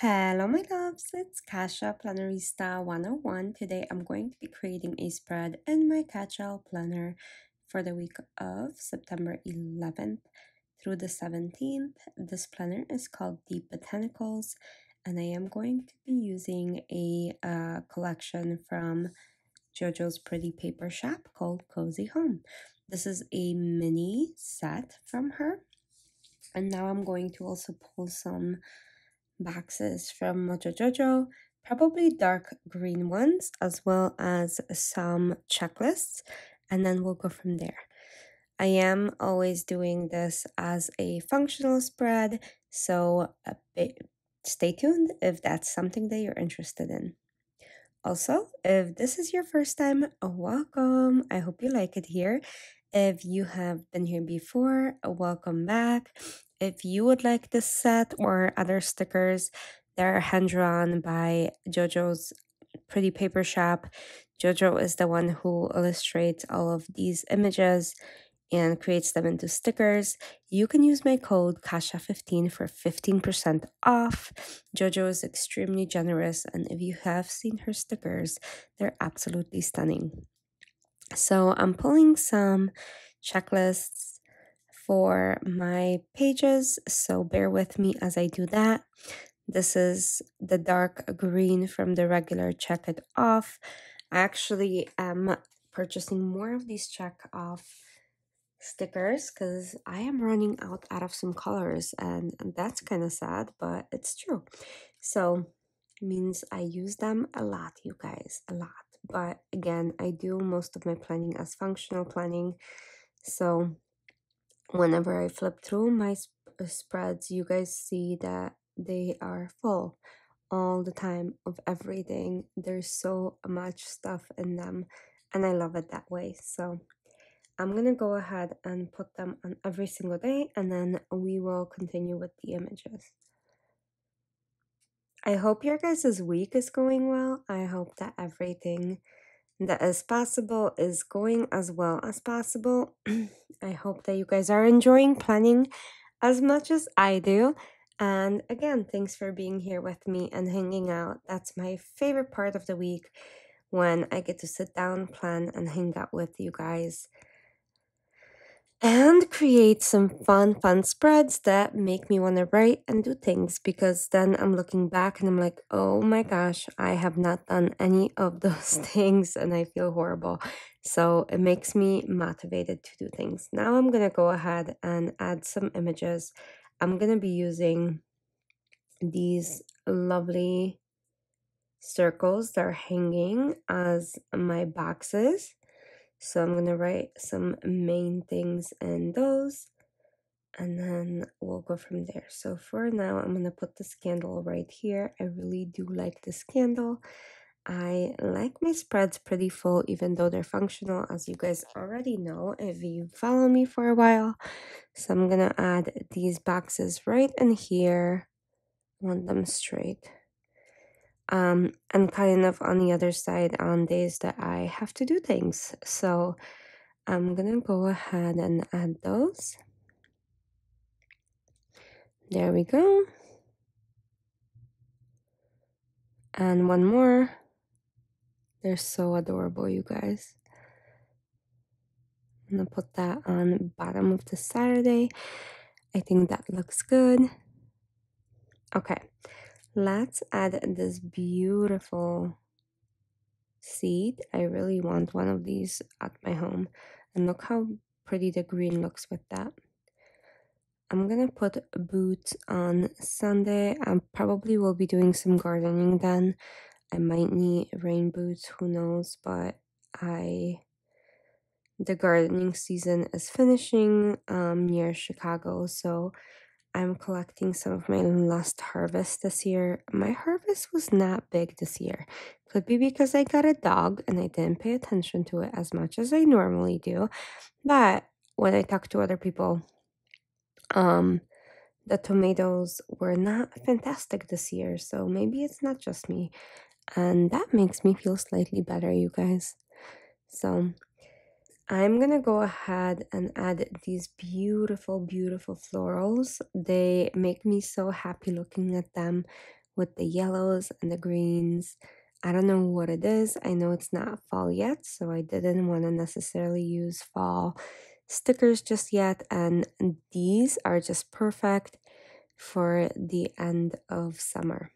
Hello my loves, it's Kasha Plannerista 101. Today I'm going to be creating a spread in my Catch-All planner for the week of September 11th through the 17th. This planner is called Deep Botanicals, and I am going to be using a collection from Jojo's Pretty Paper Shop called Cozy Home. This is a mini set from her, and now I'm going to also pull some boxes from Jojo, probably dark green ones, as well as some checklists, and then we'll go from there. I am always doing this as a functional spread, so stay tuned if that's something that you're interested in. Also, if this is your first time, welcome. I hope you like it here. If you have been here before, welcome back. If you would like this set or other stickers that are hand-drawn by Jojo's Pretty Paper Shop, Jojo is the one who illustrates all of these images and creates them into stickers. You can use my code KASHA15 for 15% off. Jojo is extremely generous, and if you have seen her stickers, they're absolutely stunning. So I'm pulling some checklists for my pages, so bear with me as I do that. This is the dark green from the regular Check It Off. I actually am purchasing more of these check off stickers because I am running out of some colors, and that's kind of sad, but it's true. So it means I use them a lot, you guys, a lot. But again, I do most of my planning as functional planning, so whenever I flip through my spreads, you guys see that they are full all the time of everything. There's so much stuff in them, and I love it that way. So I'm gonna go ahead and put them on every single day, and then we will continue with the images. I hope your guys' week is going well. I hope that everything that is possible is going as well as possible. I hope that you guys are enjoying planning as much as I do. And again, thanks for being here with me and hanging out. That's my favorite part of the week, when I get to sit down, plan, and hang out with you guys and create some fun spreads that make me want to write and do things, because then I'm looking back and I'm like, oh my gosh, I have not done any of those things and I feel horrible. So it makes me motivated to do things. Now I'm going to go ahead and add some images. I'm going to be using these lovely circles that are hanging as my boxes. So I'm going to write some main things in those, and then we'll go from there. So for now, I'm going to put this candle right here. I really do like this candle. I like my spreads pretty full, even though they're functional, as you guys already know if you follow me for a while. So I'm going to add these boxes right in here. I want them straight. And kind of on the other side on days that I have to do things. So I'm gonna go ahead and add those. There we go. And one more. They're so adorable, you guys. I'm gonna put that on the bottom of the Saturday. I think that looks good. Okay, let's add this beautiful seed. I really want one of these at my home. And look how pretty the green looks with that. I'm gonna put boots on Sunday. I probably will be doing some gardening then. I might need rain boots, who knows, but the gardening season is finishing near Chicago, so I'm collecting some of my last harvest this year. My harvest was not big this year. Could be because I got a dog and I didn't pay attention to it as much as I normally do. But when I talk to other people, the tomatoes were not fantastic this year, so maybe it's not just me. And that makes me feel slightly better, you guys. So I'm gonna go ahead and add these beautiful florals. They make me so happy looking at them with the yellows and the greens. I don't know what it is. I know it's not fall yet, so I didn't want to necessarily use fall stickers just yet. And these are just perfect for the end of summer.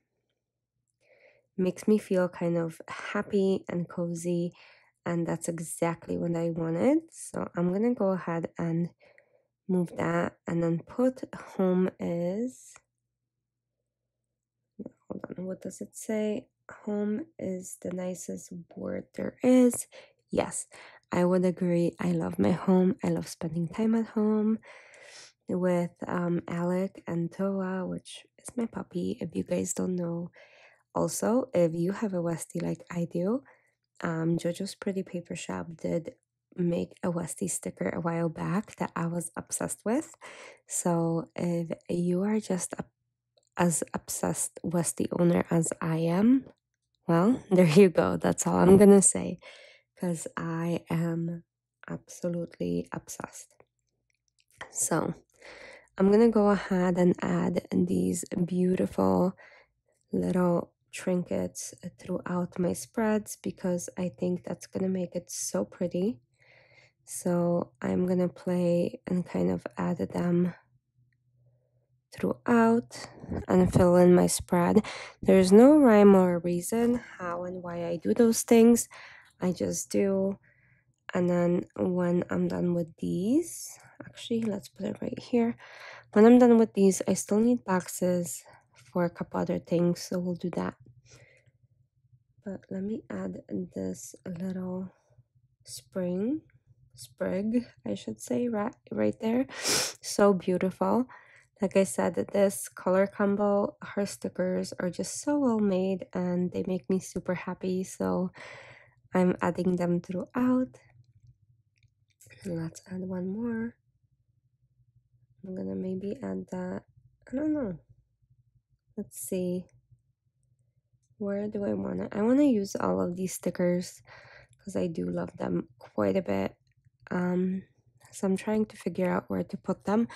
Makes me feel kind of happy and cozy, and that's exactly what I wanted. So I'm gonna go ahead and move that and then put home is, hold on, what does it say? Home is the nicest word there is. Yes, I would agree. I love my home. I love spending time at home with Alec and Toa, which is my puppy, if you guys don't know. Also, if you have a Westie like I do, Jojo's Pretty Paper Shop did make a Westie sticker a while back that I was obsessed with. So if you are just as obsessed Westie owner as I am, well, there you go. That's all I'm gonna say, because I am absolutely obsessed. So I'm gonna go ahead and add these beautiful little trinkets throughout my spreads because I think that's gonna make it so pretty. So I'm gonna play and kind of add them throughout and fill in my spread. There's no rhyme or reason how and why I do those things. I just do. And then when I'm done with these, actually, let's put it right here. When I'm done with these, I still need boxes for a couple other things, so we'll do that. But let me add this little sprig, I should say, right there. So beautiful. Like I said, this color combo, her stickers are just so well made and they make me super happy. So I'm adding them throughout. And let's add one more. I'm gonna maybe add that. I don't know. Let's see. Where do I want it? I want to use all of these stickers because I do love them quite a bit. So I'm trying to figure out where to put them.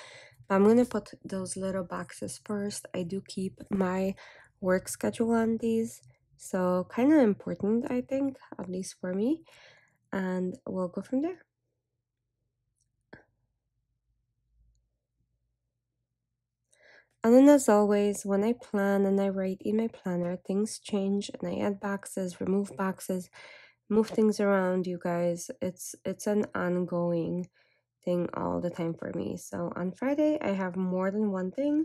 I'm gonna put those little boxes first. I do keep my work schedule on these, so kind of important, I think, at least for me. And we'll go from there. And then as always, when I plan and I write in my planner, things change and I add boxes, remove boxes, move things around, you guys. It's an ongoing thing all the time for me. So on Friday, I have more than one thing.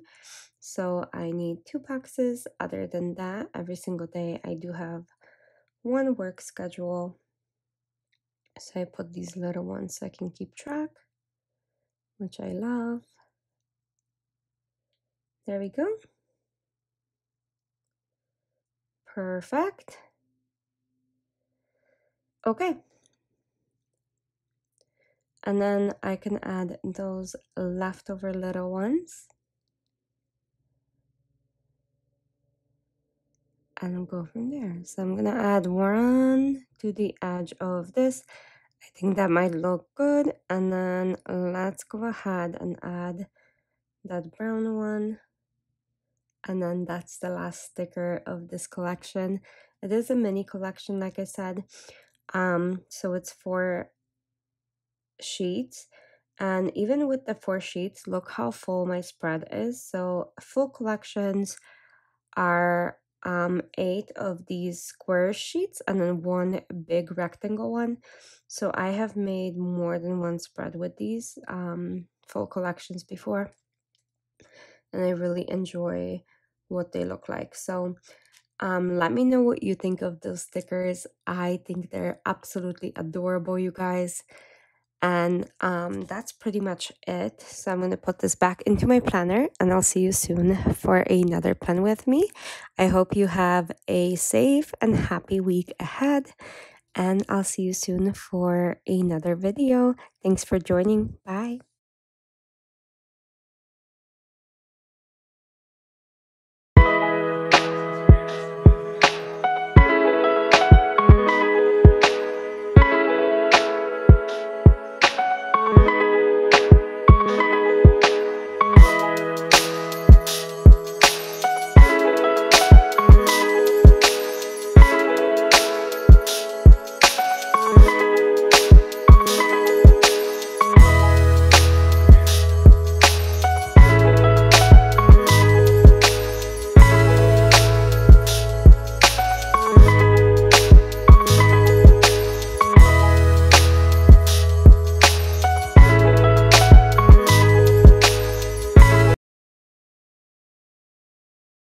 So I need 2 boxes. Other than that, every single day I do have one work schedule. So I put these little ones so I can keep track, which I love. There we go. Perfect. Okay. And then I can add those leftover little ones. And go from there. So I'm gonna add one to the edge of this. I think that might look good. And then let's go ahead and add that brown one. And then that's the last sticker of this collection. It is a mini collection, like I said. So it's 4 sheets. And even with the 4 sheets, look how full my spread is. So full collections are 8 of these square sheets and then 1 big rectangle one. So I have made more than one spread with these full collections before, and I really enjoy what they look like. So let me know what you think of those stickers. I think they're absolutely adorable, you guys. And that's pretty much it. So I'm going to put this back into my planner and I'll see you soon for another plan with me. I hope you have a safe and happy week ahead. And I'll see you soon for another video. Thanks for joining. Bye.